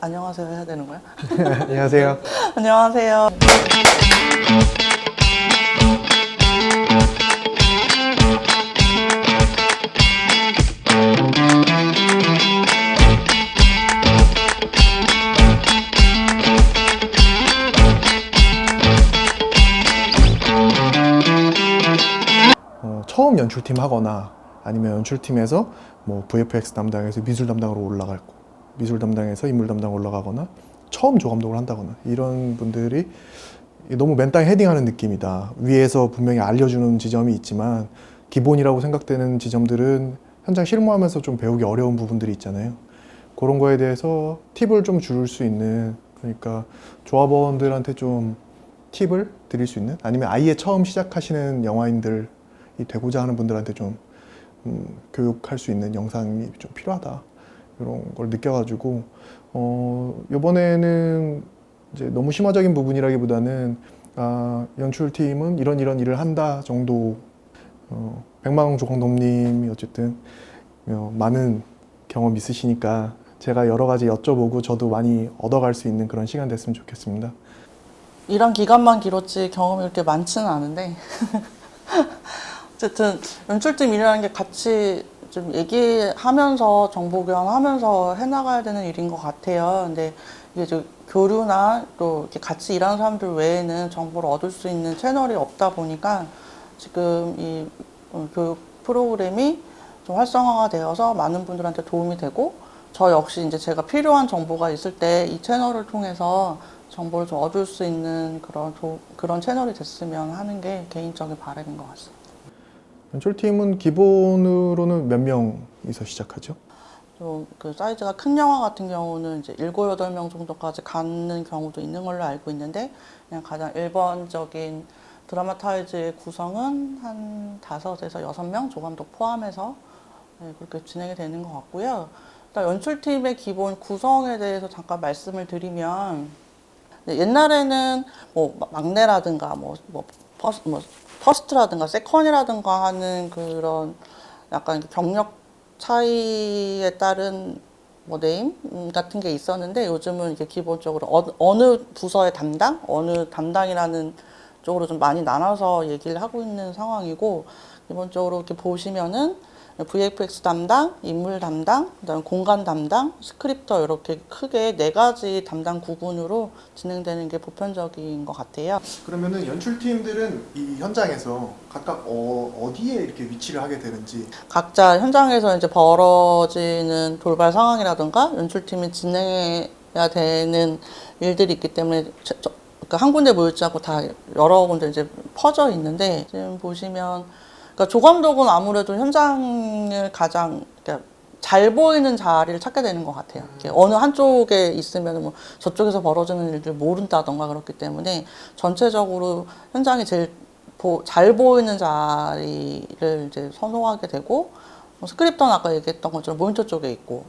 안녕하세요 해야 되는 거야? 안녕하세요. 안녕하세요. 처음 연출팀 하거나 아니면 연출팀에서 뭐 VFX 담당에서 미술 담당으로 올라가고 미술 담당에서 인물 담당 올라가거나 처음 조감독을 한다거나 이런 분들이 너무 맨 땅에 헤딩하는 느낌이다. 위에서 분명히 알려주는 지점이 있지만 기본이라고 생각되는 지점들은 현장 실무하면서 좀 배우기 어려운 부분들이 있잖아요. 그런 거에 대해서 팁을 좀 줄 수 있는, 그러니까 조합원들한테 좀 팁을 드릴 수 있는, 아니면 아예 처음 시작하시는 영화인들이 되고자 하는 분들한테 좀 교육할 수 있는 영상이 좀 필요하다, 이런 걸 느껴가지고 이번에는 이제 너무 심화적인 부분이라기보다는 연출팀은 이런 일을 한다 정도. 백마강 조감독님이 어쨌든 많은 경험 있으시니까 제가 여러 가지 여쭤보고 저도 많이 얻어갈 수 있는 그런 시간 됐으면 좋겠습니다. 일한 기간만 길었지 경험이 그렇게 많지는 않은데 어쨌든 연출팀 일이라는 게 같이 좀 얘기하면서 정보 교환하면서 해나가야 되는 일인 것 같아요. 근데 이게 좀 교류나 또 이렇게 같이 일하는 사람들 외에는 정보를 얻을 수 있는 채널이 없다 보니까 지금 이 교육 프로그램이 좀 활성화가 되어서 많은 분들한테 도움이 되고, 저 역시 이제 제가 필요한 정보가 있을 때 이 채널을 통해서 정보를 좀 얻을 수 있는 그런 채널이 됐으면 하는 게 개인적인 바람인 것 같습니다. 연출팀은 기본으로는 몇 명이서 시작하죠? 좀 그 사이즈가 큰 영화 같은 경우는 이제 7, 8명 정도까지 가는 경우도 있는 걸로 알고 있는데, 그냥 가장 일반적인 드라마타이즈의 구성은 한 5에서 6명 조감독 포함해서 그렇게 진행이 되는 것 같고요. 일단 연출팀의 기본 구성에 대해서 잠깐 말씀을 드리면, 옛날에는 뭐 막내라든가 퍼스트라든가 세컨이라든가 하는 그런 약간 경력 차이에 따른 뭐 네임 같은 게 있었는데, 요즘은 이게 기본적으로 어느 부서의 담당, 어느 담당이라는 쪽으로 좀 많이 나눠서 얘기를 하고 있는 상황이고, 기본적으로 이렇게 보시면은 VFX 담당, 인물 담당, 그다음에 공간 담당, 스크립터, 이렇게 크게 4가지 담당 구분으로 진행되는 게 보편적인 것 같아요. 그러면은 연출팀들은 이 현장에서 각각 어디에 이렇게 위치를 하게 되는지, 각자 현장에서 이제 벌어지는 돌발 상황이라든가 연출팀이 진행해야 되는 일들이 있기 때문에 그러니까 한 군데 모였지 않고 다 여러 군데 이제 퍼져 있는데, 지금 보시면 그러니까 조감독은 아무래도 현장을 가장 그러니까 잘 보이는 자리를 찾게 되는 것 같아요. 어느 한쪽에 있으면 뭐 저쪽에서 벌어지는 일들 모른다던가 그렇기 때문에 전체적으로 현장이 제일 잘 보이는 자리를 이제 선호하게 되고, 스크립터는 아까 얘기했던 것처럼 모니터 쪽에 있고,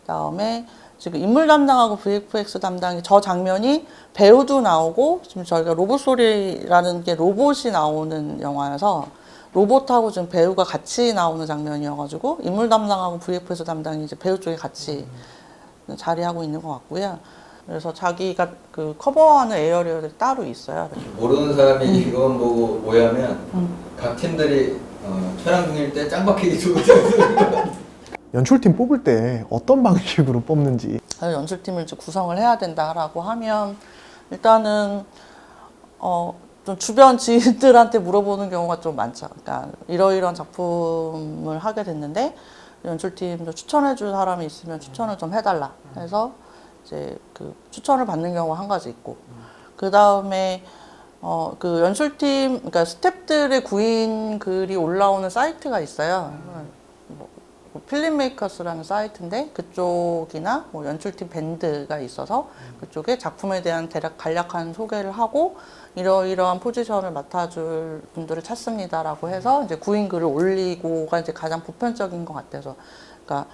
그다음에 지금 인물 담당하고 VFX 담당이 저 장면이 배우도 나오고, 지금 저희가 로봇 소리라는 게 로봇이 나오는 영화여서 로봇하고 지금 배우가 같이 나오는 장면이어가지고 인물 담당하고 VFX 담당이 이제 배우 쪽에 같이 자리하고 있는 것 같고요. 그래서 자기가 그 커버하는 에어리어들이 따로 있어요. 모르는 사람이 이건 보고 오해하면 각 팀들이 촬영 중일 때 짱박히기 좋은 연출팀 뽑을 때 어떤 방식으로 뽑는지. 연출팀을 이제 구성을 해야 된다라고 하면 일단은 좀 주변 지인들한테 물어보는 경우가 좀 많죠. 그러니까 이러이러한 작품을 하게 됐는데 연출팀도 추천해줄 사람이 있으면 추천을 좀 해달라 해서 이제 그 추천을 받는 경우가 한 가지 있고, 그 다음에 그 연출팀, 그러니까 스태프들의 구인 글이 올라오는 사이트가 있어요. 뭐 필름메이커스라는 사이트인데, 그쪽이나 뭐 연출팀 밴드가 있어서 그쪽에 작품에 대한 대략 간략한 소개를 하고, 이러이러한 포지션을 맡아줄 분들을 찾습니다라고 해서 이제 구인 글을 올리고가 이제 가장 보편적인 것 같아서, 그러니까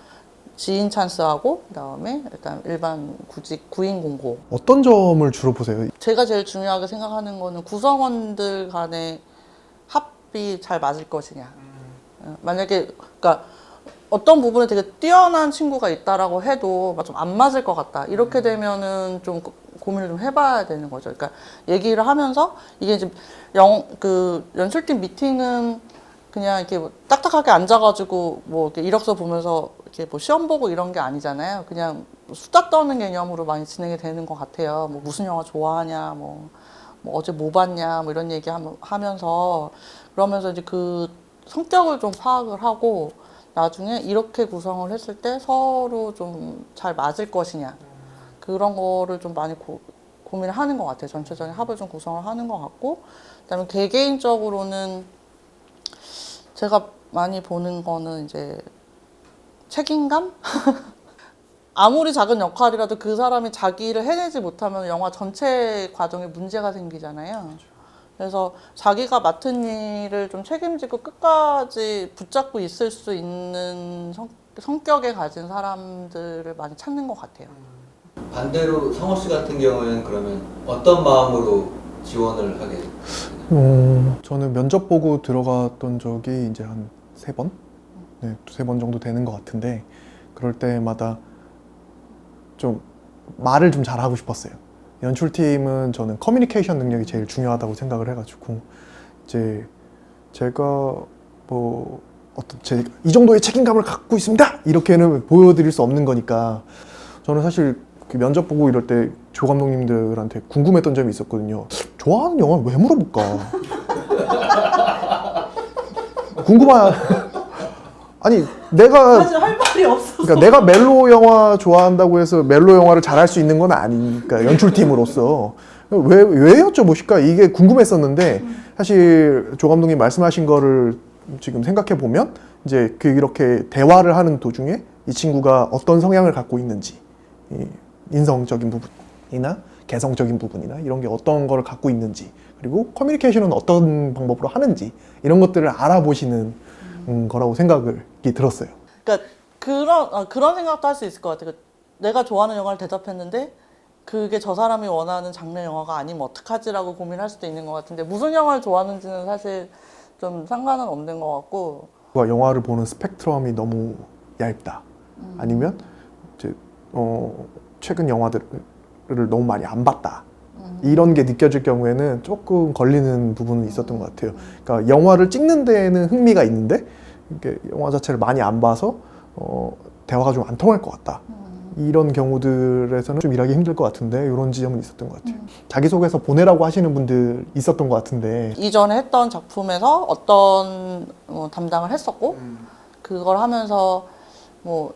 지인 찬스하고 그다음에 일단 일반 구직 구인 공고. 어떤 점을 주로 보세요? 제가 제일 중요하게 생각하는 거는 구성원들 간의 합이 잘 맞을 것이냐. 만약에 그러니까 어떤 부분에 되게 뛰어난 친구가 있다라고 해도 좀 안 맞을 것 같다. 이렇게 되면은 좀 고민을 좀 해봐야 되는 거죠. 그러니까 얘기를 하면서 이게 이제 그 연출팀 미팅은 그냥 이렇게 뭐 딱딱하게 앉아가지고 뭐 이렇게 이력서 보면서 이렇게 뭐 시험 보고 이런 게 아니잖아요. 그냥 수다 떠는 개념으로 많이 진행이 되는 것 같아요. 뭐 무슨 영화 좋아하냐, 뭐 어제 뭐 봤냐, 뭐 이런 얘기 하면서 그러면서 이제 그 성격을 좀 파악을 하고 나중에 이렇게 구성을 했을 때 서로 좀 잘 맞을 것이냐 그런 거를 좀 많이 고민을 하는 것 같아요. 전체적인 합을 좀 구성을 하는 것 같고 그다음에 개개인적으로는 제가 많이 보는 거는 이제 책임감? 아무리 작은 역할이라도 그 사람이 자기를 해내지 못하면 영화 전체 과정에 문제가 생기잖아요. 그래서 자기가 맡은 일을 좀 책임지고 끝까지 붙잡고 있을 수 있는 성격에 가진 사람들을 많이 찾는 것 같아요. 반대로 성호 씨 같은 경우에는 그러면 어떤 마음으로 지원을 하게 되나요? 저는 면접 보고 들어갔던 적이 이제 한 3번? 네, 2-3번 정도 되는 것 같은데 그럴 때마다 좀 말을 좀 잘하고 싶었어요. 연출팀은 저는 커뮤니케이션 능력이 제일 중요하다고 생각을 해가지고 이제 제가 뭐 어떤 이 정도의 책임감을 갖고 있습니다! 이렇게는 보여드릴 수 없는 거니까 저는 사실 그 면접 보고 이럴 때 조 감독님들한테 궁금했던 점이 있었거든요. 좋아하는 영화를 왜 물어볼까? 궁금한 아니 내가 사실 할 말이 없어서 그러니까 내가 멜로 영화 좋아한다고 해서 멜로 영화를 잘할 수 있는 건 아니니까 연출팀으로서 왜 여쭤보실까 이게 궁금했었는데 사실 조 감독님 말씀하신 거를 지금 생각해 보면 이제 이렇게 대화를 하는 도중에 이 친구가 어떤 성향을 갖고 있는지 인성적인 부분이나 개성적인 부분이나 이런 게 어떤 거를 갖고 있는지 그리고 커뮤니케이션은 어떤 방법으로 하는지 이런 것들을 알아보시는 거라고 생각이 들었어요. 그러니까 그런 생각도 할 수 있을 것 같아요. 내가 좋아하는 영화를 대답했는데 그게 저 사람이 원하는 장르 영화가 아니면 어떡하지라고 고민할 수도 있는 것 같은데 무슨 영화를 좋아하는지는 사실 좀 상관은 없는 것 같고 영화를 보는 스펙트럼이 너무 얇다. 아니면 이제 최근 영화들을 너무 많이 안 봤다. 이런 게 느껴질 경우에는 조금 걸리는 부분은 있었던 것 같아요. 그러니까 영화를 찍는 데에는 흥미가 있는데 이렇게 영화 자체를 많이 안 봐서 대화가 좀 안 통할 것 같다. 이런 경우들에서는 좀 일하기 힘들 것 같은데 이런 지점은 있었던 것 같아요. 자기소개서 보내라고 하시는 분들 있었던 것 같은데 이전에 했던 작품에서 어떤 담당을 했었고 그걸 하면서 뭐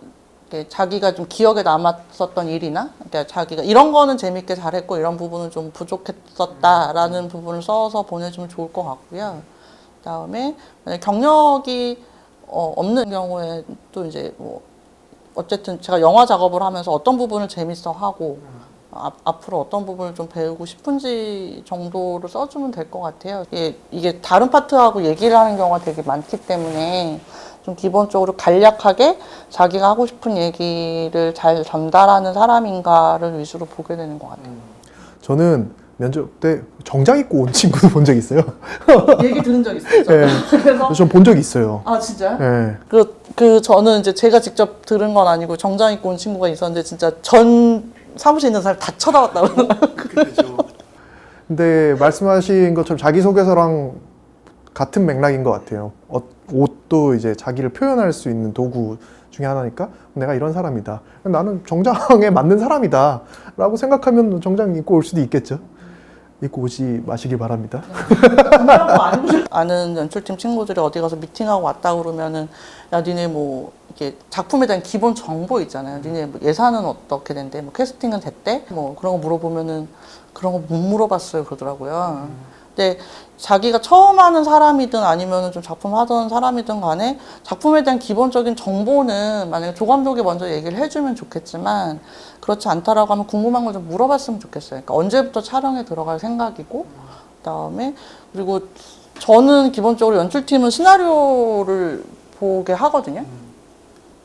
이렇게 자기가 좀 기억에 남았었던 일이나 그러니까 자기가 이런 거는 재밌게 잘했고 이런 부분은 좀 부족했었다라는 부분을 써서 보내주면 좋을 것 같고요. 그다음에 만약 경력이 없는 경우에 또 이제 뭐 어쨌든 제가 영화 작업을 하면서 어떤 부분을 재밌어 하고 앞으로 어떤 부분을 좀 배우고 싶은지 정도로 써주면 될 것 같아요. 이게 다른 파트하고 얘기를 하는 경우가 되게 많기 때문에 좀 기본적으로 간략하게 자기가 하고 싶은 얘기를 잘 전달하는 사람인가를 위주로 보게 되는 것 같아요. 저는 면접 때 정장 입고 온 친구도 본 적 있어요. 얘기 들은 적 있어요. 네. 그래서 전 본 적이 있어요. 아 진짜요? 네. 저는 이제 제가 직접 들은 건 아니고 정장 입고 온 친구가 있었는데 진짜 전 사무실에 있는 사람 다 쳐다봤다고 그러더라고요. 근데 말씀하신 것처럼 자기소개서랑 같은 맥락인 것 같아요. 옷도 이제 자기를 표현할 수 있는 도구 중에 하나니까 내가 이런 사람이다. 나는 정장에 맞는 사람이다. 라고 생각하면 정장 입고 올 수도 있겠죠. 입고 오지 마시길 바랍니다. 아는 연출팀 친구들이 어디 가서 미팅하고 왔다 그러면은 야 니네 뭐 이렇게 작품에 대한 기본 정보 있잖아요. 니네 뭐 예산은 어떻게 된대? 뭐 캐스팅은 됐대? 뭐 그런 거 물어보면은 그런 거 못 물어봤어요 그러더라고요. 근데 자기가 처음 하는 사람이든 아니면 좀 작품 하던 사람이든 간에 작품에 대한 기본적인 정보는 만약에 조 감독이 먼저 얘기를 해주면 좋겠지만 그렇지 않다라고 하면 궁금한 걸 좀 물어봤으면 좋겠어요. 그러니까 언제부터 촬영에 들어갈 생각이고 그다음에 그리고 저는 기본적으로 연출팀은 시나리오를 보게 하거든요.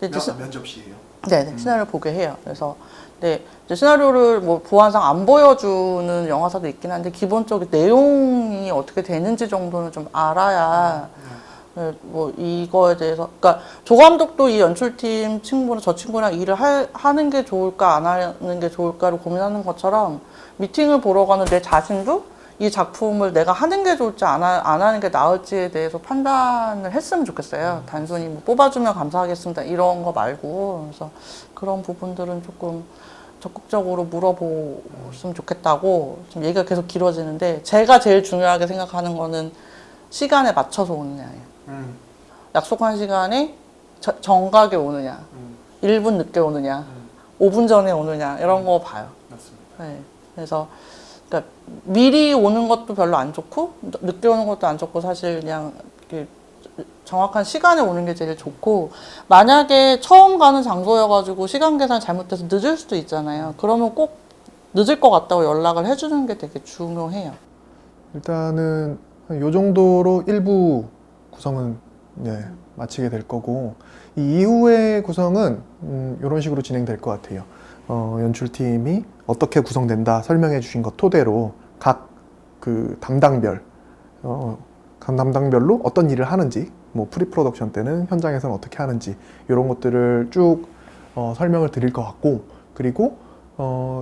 면접 시에요. 네, 시나리오를 보게 해요. 그래서 네, 이제 시나리오를 뭐 보안상 안 보여주는 영화사도 있긴 한데 기본적인 내용이 어떻게 되는지 정도는 좀 알아야 네, 뭐 이거에 대해서 그러니까 조 감독도 이 연출팀 친구랑 저 친구랑 일을 하는 게 좋을까 안 하는 게 좋을까를 고민하는 것처럼 미팅을 보러 가는 내 자신도 이 작품을 내가 하는 게 좋을지 안 하는 게 나을지에 대해서 판단을 했으면 좋겠어요. 단순히 뭐 뽑아주면 감사하겠습니다 이런 거 말고. 그래서 그런 부분들은 조금 적극적으로 물어보셨으면 좋겠다고. 좀 얘기가 계속 길어지는데 제가 제일 중요하게 생각하는 거는 시간에 맞춰서 오느냐예요. 약속한 시간에 정각에 오느냐, 1분 늦게 오느냐, 5분 전에 오느냐 이런 거 봐요. 맞습니다. 네. 그래서 그러니까 미리 오는 것도 별로 안 좋고 늦게 오는 것도 안 좋고 사실 그냥 이렇게 정확한 시간에 오는 게 제일 좋고 만약에 처음 가는 장소여가지고 시간 계산 잘못돼서 늦을 수도 있잖아요. 그러면 꼭 늦을 것 같다고 연락을 해주는 게 되게 중요해요. 일단은 이 정도로 일부 구성은 마치게 될 거고 이 이후의 구성은 이런 식으로 진행될 것 같아요. 연출팀이 어떻게 구성된다 설명해 주신 것 토대로 각 그 담당별 각 담당별로 어떤 일을 하는지 뭐 프리 프로덕션 때는 현장에서는 어떻게 하는지 이런 것들을 쭉 설명을 드릴 것 같고 그리고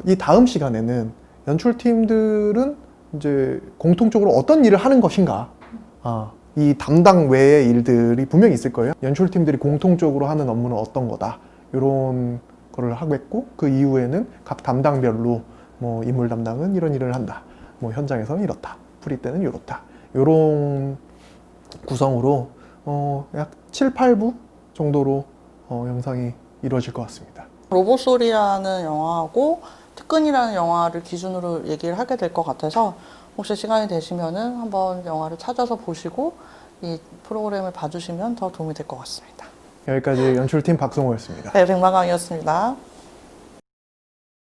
이 다음 시간에는 연출팀들은 이제 공통적으로 어떤 일을 하는 것인가 이 담당 외의 일들이 분명히 있을 거예요. 연출팀들이 공통적으로 하는 업무는 어떤 거다 이런 거를 하겠고 그 이후에는 각 담당별로 뭐 인물 담당은 이런 일을 한다 뭐 현장에서는 이렇다 프리 때는 이렇다 이런 구성으로 약 7, 8부 정도로 영상이 이루어질 것 같습니다. 로봇소리라는 영화하고 특근이라는 영화를 기준으로 얘기를 하게 될 것 같아서 혹시 시간이 되시면은 한번 영화를 찾아서 보시고 이 프로그램을 봐주시면 더 도움이 될 것 같습니다. 여기까지 연출팀 박성호였습니다. 네, 백마강이었습니다.